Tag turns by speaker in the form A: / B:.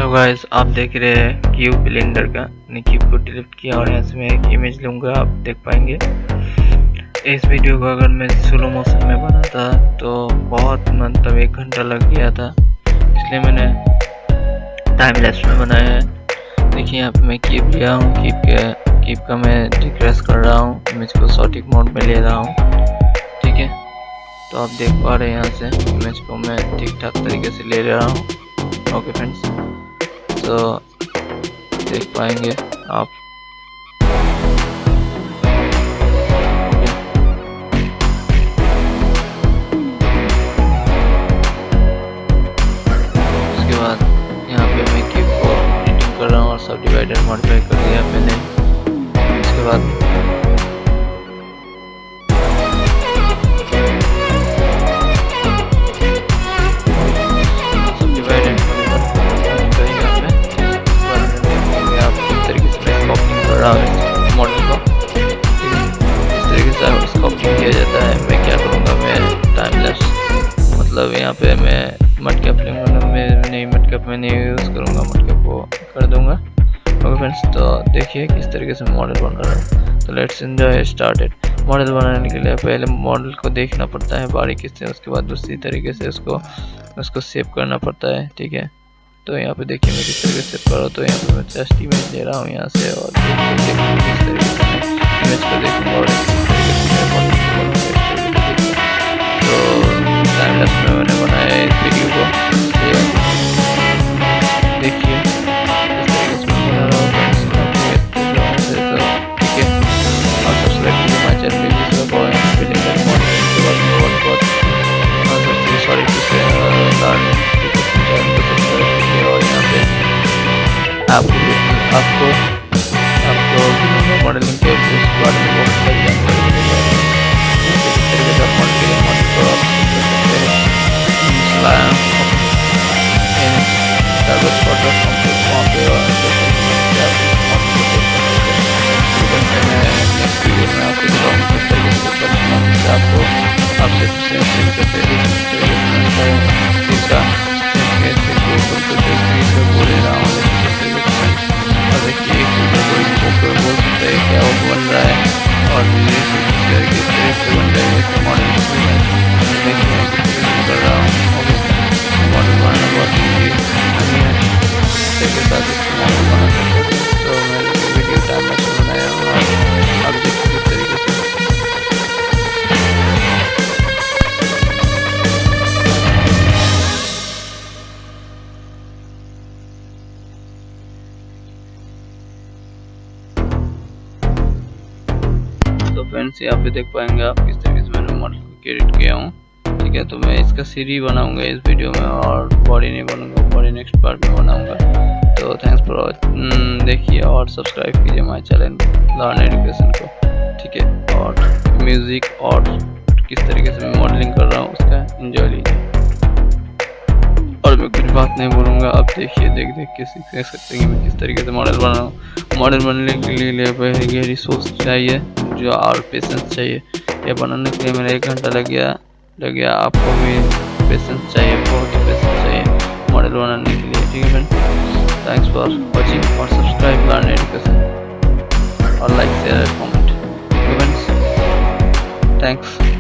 A: Hello guys, आप देख रहे हैं क्यूब ब्लेंडर का। मैंने क्यूब को डिलीट किया और यहाँ से मैं एक इमेज लूँगा, आप देख पाएंगे। इस वीडियो को अगर मैं स्लो मोशन में बना था तो बहुत मतलब 1 घंटा लग गया था, इसलिए मैंने टाइम लैप्स में बनाया है। देखिए यहाँ पे मैं क्यूब लिया हूँ, क्यूब का मैं डिक्रेस कर रहा हूँ, इमेज को सॉटिक मोड में ले रहा हूँ। ठीक है, तो आप देख पा रहे हैं यहाँ से इमेज को मैं ठीक ठाक तरीके से ले रहा हूँ। ओके फ्रेंड्स, तो देख पाएंगे आप। उसके बाद यहाँ पे मैं क्यूब को एडिटिंग कर रहा हूँ और सब डिवाइडर मॉडिफाई कर दिया मैंने। उसके बाद मॉडल को इस तरीके से स्कॉपिंग किया जाता है। मैं क्या करूँगा, मैं टाइम लैप्स मतलब यहाँ पे मैं मटकैप लूँगा, मैं मटकैप में नहीं यूज़ करूँगा, मटकैप को कर दूँगा। ओके फ्रेंड्स, तो देखिए किस तरीके से मॉडल बन रहा है। तो लेट्स एंजॉय स्टार्टेड। मॉडल बनाने के लिए पहले मॉडल को देखना पड़ता है बारीकी से, उसके बाद दूसरी तरीके से उसको सेव करना पड़ता है। ठीक है, तो यहाँ पे देखिए मैं किस तरीके से कर रहा हूँ। तो यहाँ पे मैं जस्ट इमेज ले रहा हूँ यहाँ से और देखिए किस तरीके से इमेज को देखूँगा और किस तरीके से मॉडल को बनाऊँगा। तो टाइम लैप्स में मैंने बनाया है इस वीडियो को, देखिए किस तरीके से मैं बना रहा हूँ। तो ठीक है, और सब्सक्राइब कीजिए हमारे चैनल पे, जिसमें बहुत ब्लेंडर मॉडल के बाद बहुत सॉरी और यहाँ पे आपको मॉडलिंग के बारे में बहुत सारी जानकारी मिलेगी। इस तरीके से आप मॉडल को तो फ्रेंड्स यहाँ पे देख पाएंगे आप किस तरीके से मैंने मॉडल को क्रिएट किया हूँ। ठीक है, तो मैं इसका सीरी बनाऊंगा इस वीडियो में और बॉडी नहीं बनाऊंगा, बॉडी नेक्स्ट पार्ट में बनाऊंगा। तो थैंक्स फॉर वॉचिंग, देखिए और सब्सक्राइब कीजिए हमारे चैनल लर्न एजुकेशन को। ठीक है, और म्यूज़िक और किस तरीके से मैं मॉडलिंग कर रहा हूँ उसका एंजॉय लीजिए। और मैं कुछ बात नहीं बोलूँगा, आप देखिए देख के सीख सकते हैं कि मैं किस तरीके से मॉडल बना रहा हूँ। मॉडल बनने के लिए गहरी सोच चाहिए जो और पेशेंस चाहिए। ये बनाने के लिए मेरा 1 घंटा लग गया। आपको भी पेशेंस चाहिए, बहुत ही पेशेंस चाहिए मॉडल बनाने के लिए। ठीक है फ्रेंड, थैंक्स फॉर वॉचिंग और सब्सक्राइब लर्न एजुकेशन और like share comment. Friends, thanks.